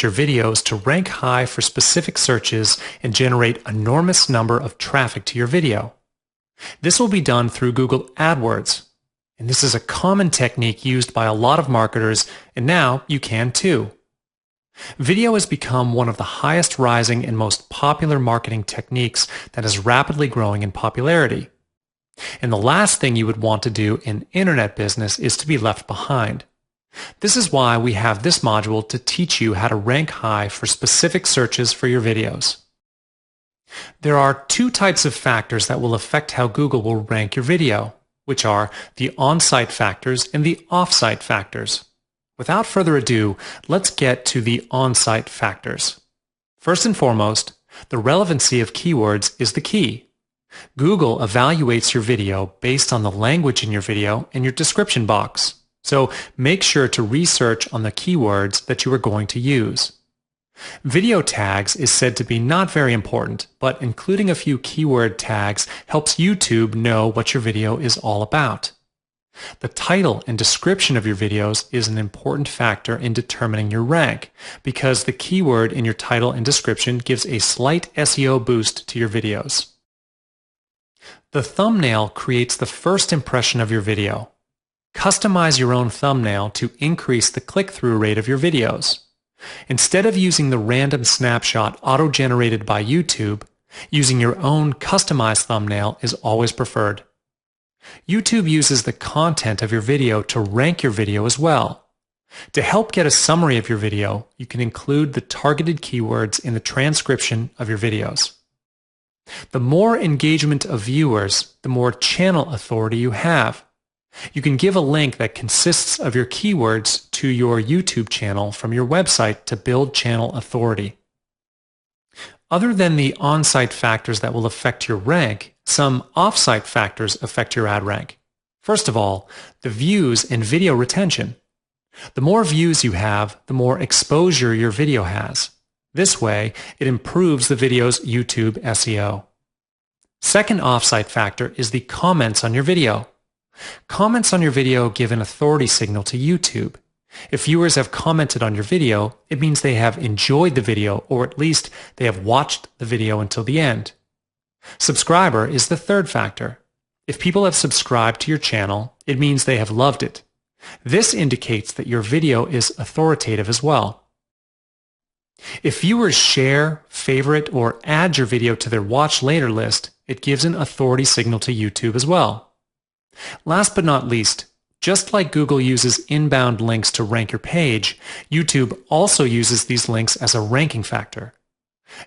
your videos to rank high for specific searches and generate an enormous number of traffic to your video. This will be done through Google AdWords, and this is a common technique used by a lot of marketers, and now you can too. Video has become one of the highest rising and most popular marketing techniques that is rapidly growing in popularity. And the last thing you would want to do in internet business is to be left behind. This is why we have this module to teach you how to rank high for specific searches for your videos. There are two types of factors that will affect how Google will rank your video, which are the on-site factors and the off-site factors. Without further ado, let's get to the on-site factors. First and foremost, the relevancy of keywords is the key. Google evaluates your video based on the language in your video and your description box. So make sure to research on the keywords that you are going to use. Video tags is said to be not very important, but including a few keyword tags helps YouTube know what your video is all about. The title and description of your videos is an important factor in determining your rank, because the keyword in your title and description gives a slight SEO boost to your videos. The thumbnail creates the first impression of your video. Customize your own thumbnail to increase the click-through rate of your videos. Instead of using the random snapshot auto-generated by YouTube, using your own customized thumbnail is always preferred. YouTube uses the content of your video to rank your video as well. To help get a summary of your video, you can include the targeted keywords in the transcription of your videos. The more engagement of viewers, the more channel authority you have. You can give a link that consists of your keywords to your YouTube channel from your website to build channel authority. Other than the on-site factors that will affect your rank, some off-site factors affect your ad rank. First of all, the views and video retention. The more views you have, the more exposure your video has. This way, it improves the video's YouTube SEO. Second off-site factor is the comments on your video. Comments on your video give an authority signal to YouTube. If viewers have commented on your video, it means they have enjoyed the video, or at least they have watched the video until the end. Subscriber is the third factor. If people have subscribed to your channel, it means they have loved it. This indicates that your video is authoritative as well. If viewers share, favorite, or add your video to their watch later list, it gives an authority signal to YouTube as well. Last but not least, just like Google uses inbound links to rank your page, YouTube also uses these links as a ranking factor.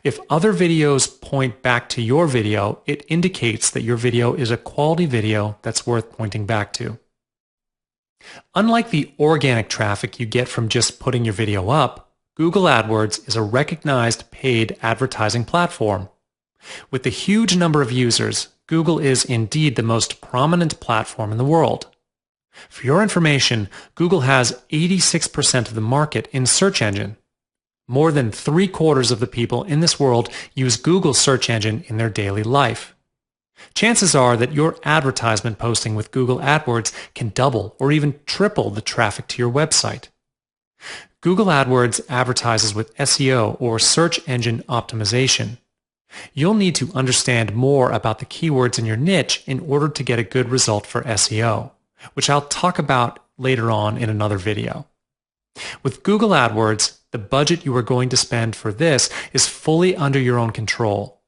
If other videos point back to your video, it indicates that your video is a quality video that's worth pointing back to. Unlike the organic traffic you get from just putting your video up, Google AdWords is a recognized paid advertising platform. With the huge number of users, Google is indeed the most prominent platform in the world. For your information, Google has 86% of the market in search engine. More than 3/4 of the people in this world use Google's search engine in their daily life. Chances are that your advertisement posting with Google AdWords can double or even triple the traffic to your website. Google AdWords advertises with SEO, or search engine optimization. You'll need to understand more about the keywords in your niche in order to get a good result for SEO, which I'll talk about later on in another video. With Google AdWords, the budget you are going to spend for this is fully under your own control.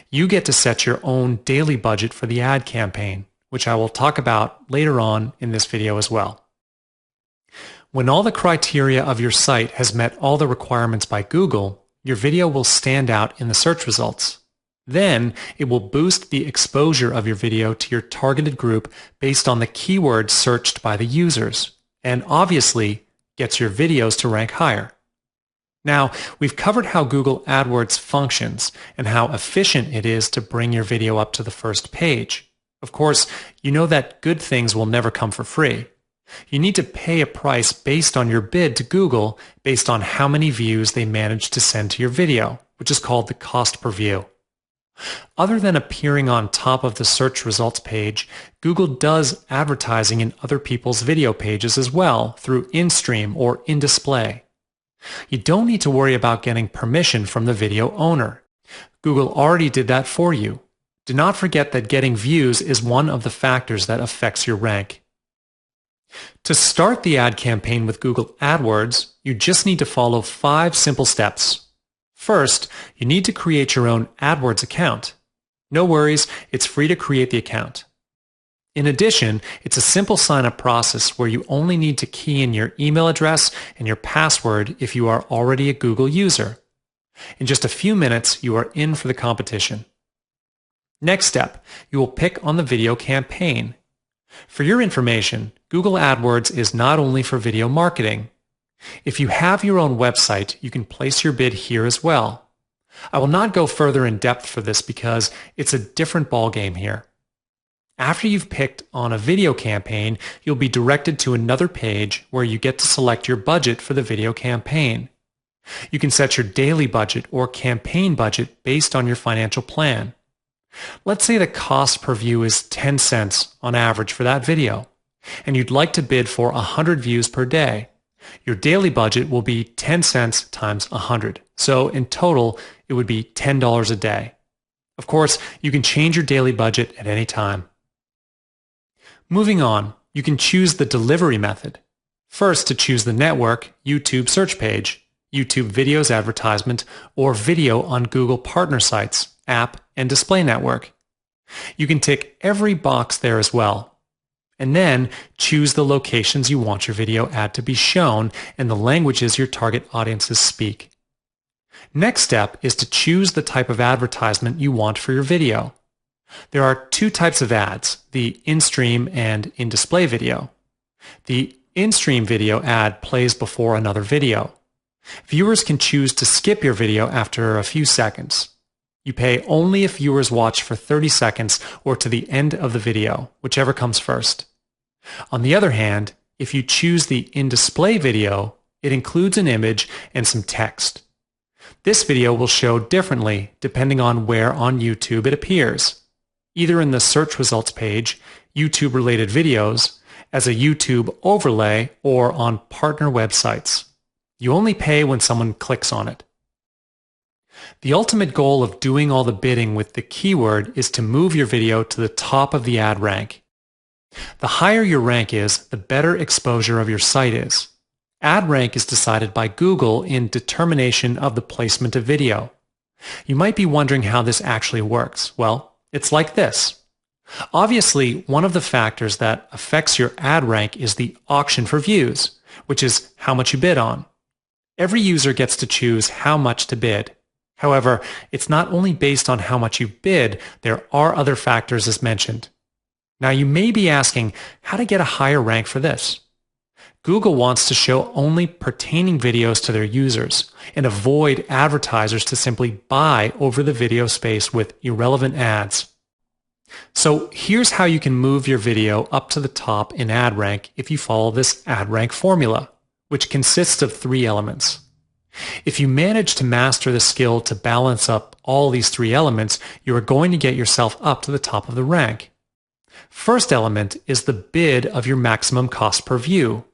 You get to set your own daily budget for the ad campaign, which I will talk about later on in this video as well. When all the criteria of your site has met all the requirements by Google, your video will stand out in the search results. Then, it will boost the exposure of your video to your targeted group based on the keywords searched by the users, and obviously gets your videos to rank higher. Now, we've covered how Google AdWords functions and how efficient it is to bring your video up to the first page. Of course, you know that good things will never come for free. You need to pay a price based on your bid to Google based on how many views they manage to send to your video, which is called the cost per view. Other than appearing on top of the search results page, Google does advertising in other people's video pages as well through in-stream or in-display. You don't need to worry about getting permission from the video owner. Google already did that for you. Do not forget that getting views is one of the factors that affects your rank. To start the ad campaign with Google AdWords, you just need to follow 5 simple steps. First, you need to create your own AdWords account. No worries, it's free to create the account. In addition, it's a simple sign-up process where you only need to key in your email address and your password if you are already a Google user. In just a few minutes, you are in for the competition. Next step, you will pick on the video campaign. For your information, Google AdWords is not only for video marketing. If you have your own website, you can place your bid here as well. I will not go further in depth for this because it's a different ballgame here. After you've picked on a video campaign, you'll be directed to another page where you get to select your budget for the video campaign. You can set your daily budget or campaign budget based on your financial plan. Let's say the cost per view is 10 cents on average for that video, and you'd like to bid for 100 views per day. Your daily budget will be 10 cents times 100, so in total it would be $10 a day. Of course, you can change your daily budget at any time. Moving on, you can choose the delivery method. First, to choose the network, YouTube search page, YouTube videos advertisement, or video on Google partner sites, app, and display network. You can tick every box there as well. And then choose the locations you want your video ad to be shown and the languages your target audiences speak. Next step is to choose the type of advertisement you want for your video. There are 2 types of ads, the in-stream and in-display video. The in-stream video ad plays before another video. Viewers can choose to skip your video after a few seconds. You pay only if viewers watch for 30 seconds or to the end of the video, whichever comes first. On the other hand, if you choose the in-display video, it includes an image and some text. This video will show differently depending on where on YouTube it appears, either in the search results page, YouTube-related videos, as a YouTube overlay, or on partner websites. You only pay when someone clicks on it. The ultimate goal of doing all the bidding with the keyword is to move your video to the top of the ad rank. The higher your rank is, the better exposure of your site is. Ad rank is decided by Google in determination of the placement of video. You might be wondering how this actually works. Well, it's like this. Obviously, one of the factors that affects your ad rank is the auction for views, which is how much you bid on. Every user gets to choose how much to bid. However, it's not only based on how much you bid, there are other factors as mentioned. Now you may be asking how to get a higher rank for this. Google wants to show only pertaining videos to their users and avoid advertisers to simply buy over the video space with irrelevant ads. So here's how you can move your video up to the top in ad rank if you follow this ad rank formula, which consists of 3 elements. If you manage to master the skill to balance up all these 3 elements, you are going to get yourself up to the top of the rank. First element is the bid of your maximum cost per view.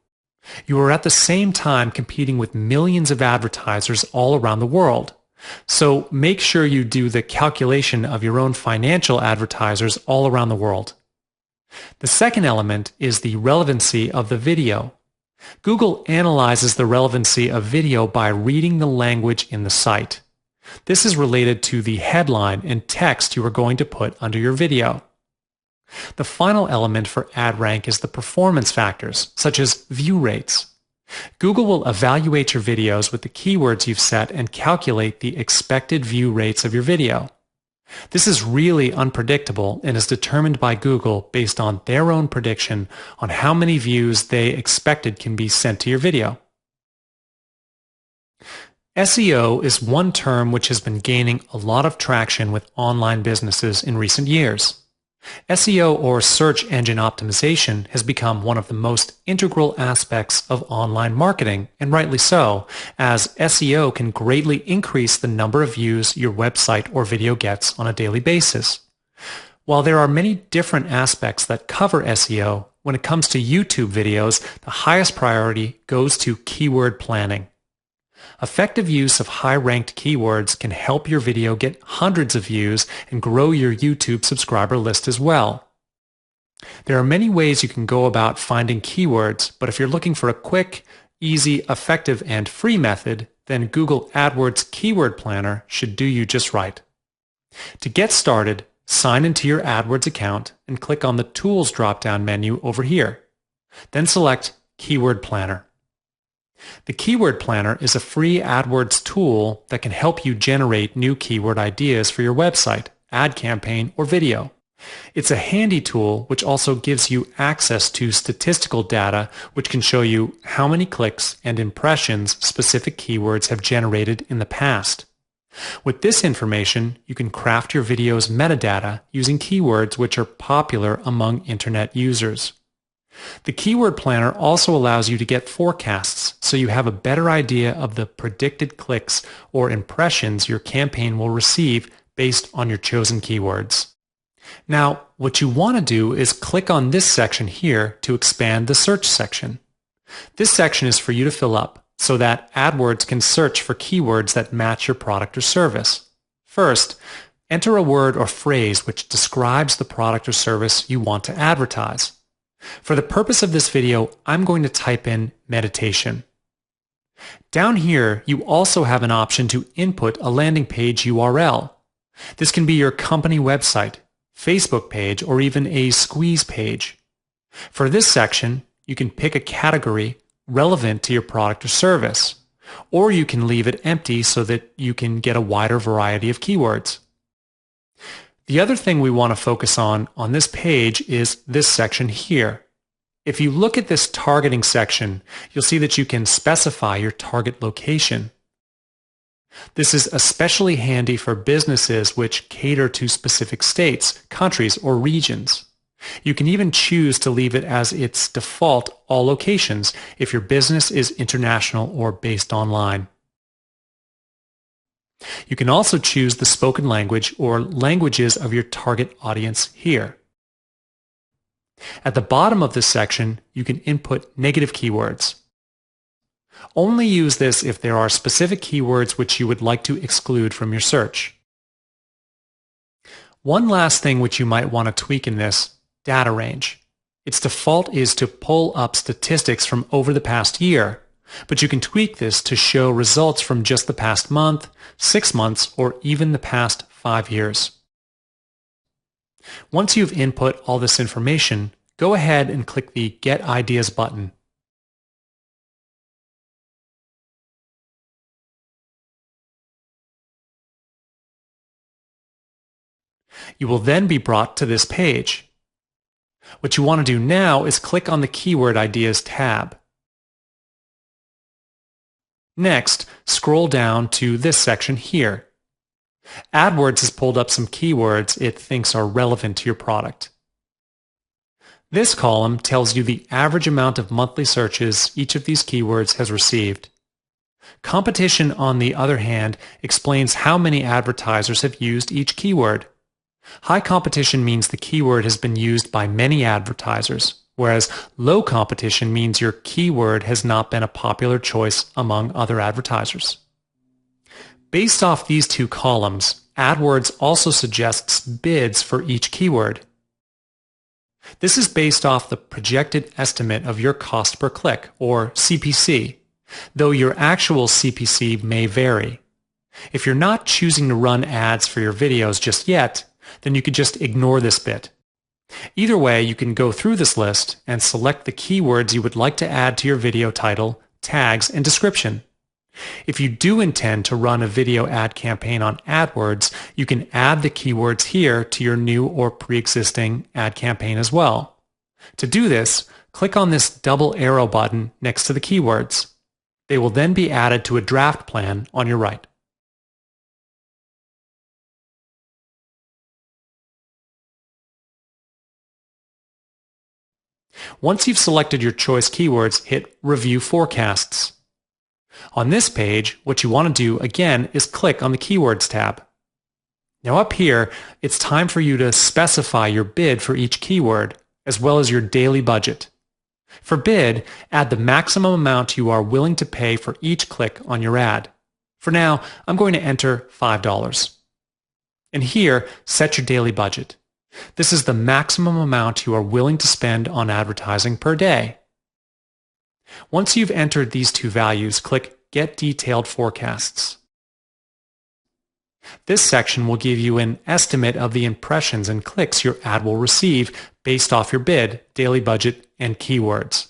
You are at the same time competing with millions of advertisers all around the world. So make sure you do the calculation of your own financial advertisers all around the world. The second element is the relevancy of the video. Google analyzes the relevancy of video by reading the language in the site. This is related to the headline and text you are going to put under your video. The final element for ad rank is the performance factors, such as view rates. Google will evaluate your videos with the keywords you've set and calculate the expected view rates of your video. This is really unpredictable and is determined by Google based on their own prediction on how many views they expected can be sent to your video. SEO is one term which has been gaining a lot of traction with online businesses in recent years. SEO, or search engine optimization, has become one of the most integral aspects of online marketing, and rightly so, as SEO can greatly increase the number of views your website or video gets on a daily basis. While there are many different aspects that cover SEO, when it comes to YouTube videos, the highest priority goes to keyword planning. Effective use of high-ranked keywords can help your video get hundreds of views and grow your YouTube subscriber list as well. There are many ways you can go about finding keywords, but if you're looking for a quick, easy, effective, and free method, then Google AdWords Keyword Planner should do you just right. To get started, sign into your AdWords account and click on the Tools drop-down menu over here. Then select Keyword Planner. The Keyword Planner is a free AdWords tool that can help you generate new keyword ideas for your website, ad campaign, or video. It's a handy tool which also gives you access to statistical data which can show you how many clicks and impressions specific keywords have generated in the past. With this information, you can craft your video's metadata using keywords which are popular among internet users. The Keyword Planner also allows you to get forecasts so you have a better idea of the predicted clicks or impressions your campaign will receive based on your chosen keywords. Now, what you want to do is click on this section here to expand the search section. This section is for you to fill up so that AdWords can search for keywords that match your product or service. First, enter a word or phrase which describes the product or service you want to advertise. For the purpose of this video, I'm going to type in meditation. Down here, you also have an option to input a landing page URL. This can be your company website, Facebook page, or even a squeeze page. For this section, you can pick a category relevant to your product or service, or you can leave it empty so that you can get a wider variety of keywords. The other thing we want to focus on this page is this section here. If you look at this targeting section, you'll see that you can specify your target location. This is especially handy for businesses which cater to specific states, countries, or regions. You can even choose to leave it as its default all locations if your business is international or based online. You can also choose the spoken language or languages of your target audience here. At the bottom of this section, you can input negative keywords. Only use this if there are specific keywords which you would like to exclude from your search. One last thing which you might want to tweak in this, data range. Its default is to pull up statistics from over the past year, but you can tweak this to show results from just the past month, 6 months, or even the past 5 years. Once you've input all this information, go ahead and click the Get Ideas button. You will then be brought to this page. What you want to do now is click on the Keyword Ideas tab. Next, scroll down to this section here. AdWords has pulled up some keywords it thinks are relevant to your product. This column tells you the average amount of monthly searches each of these keywords has received. Competition, on the other hand, explains how many advertisers have used each keyword. High competition means the keyword has been used by many advertisers, whereas low competition means your keyword has not been a popular choice among other advertisers. Based off these two columns, AdWords also suggests bids for each keyword. This is based off the projected estimate of your cost per click, or CPC, though your actual CPC may vary. If you're not choosing to run ads for your videos just yet, then you could just ignore this bit. Either way, you can go through this list and select the keywords you would like to add to your video title, tags, and description. If you do intend to run a video ad campaign on AdWords, you can add the keywords here to your new or pre-existing ad campaign as well. To do this, click on this double arrow button next to the keywords. They will then be added to a draft plan on your right. Once you've selected your choice keywords, hit Review Forecasts. On this page, what you want to do again is click on the Keywords tab. Now up here, it's time for you to specify your bid for each keyword, as well as your daily budget. For bid, add the maximum amount you are willing to pay for each click on your ad. For now, I'm going to enter $5. And here, set your daily budget. This is the maximum amount you are willing to spend on advertising per day. Once you've entered these two values, click Get Detailed Forecasts. This section will give you an estimate of the impressions and clicks your ad will receive based off your bid, daily budget, and keywords.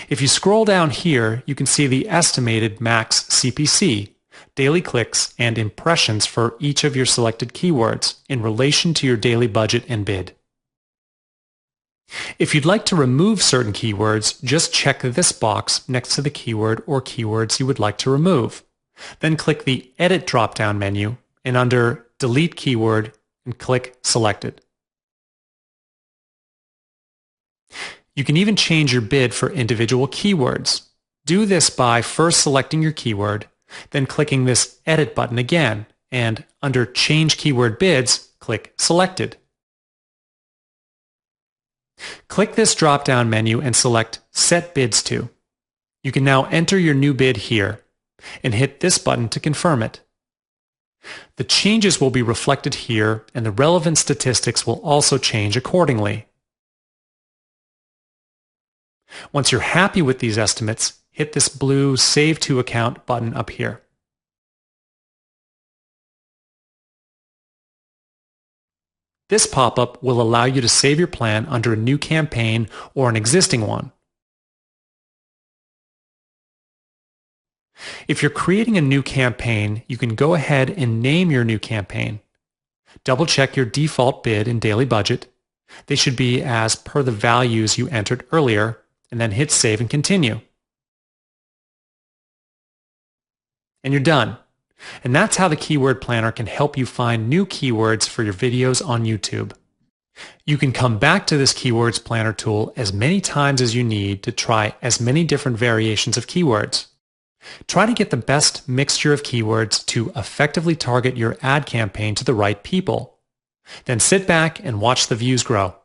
If you scroll down here, you can see the estimated max CPC, daily clicks, and impressions for each of your selected keywords in relation to your daily budget and bid. If you'd like to remove certain keywords, just check this box next to the keyword or keywords you would like to remove. Then click the Edit drop-down menu and under Delete Keyword and click Selected. You can even change your bid for individual keywords. Do this by first selecting your keyword, then clicking this Edit button again, and under Change Keyword Bids, click Selected. Click this drop-down menu and select Set Bids To. You can now enter your new bid here, and hit this button to confirm it. The changes will be reflected here, and the relevant statistics will also change accordingly. Once you're happy with these estimates, hit this blue Save to Account button up here. This pop-up will allow you to save your plan under a new campaign or an existing one. If you're creating a new campaign, you can go ahead and name your new campaign. Double-check your default bid and daily budget. They should be as per the values you entered earlier, and then hit Save and Continue. And you're done. And that's how the Keyword Planner can help you find new keywords for your videos on YouTube. You can come back to this Keywords Planner tool as many times as you need to try as many different variations of keywords. Try to get the best mixture of keywords to effectively target your ad campaign to the right people. Then sit back and watch the views grow.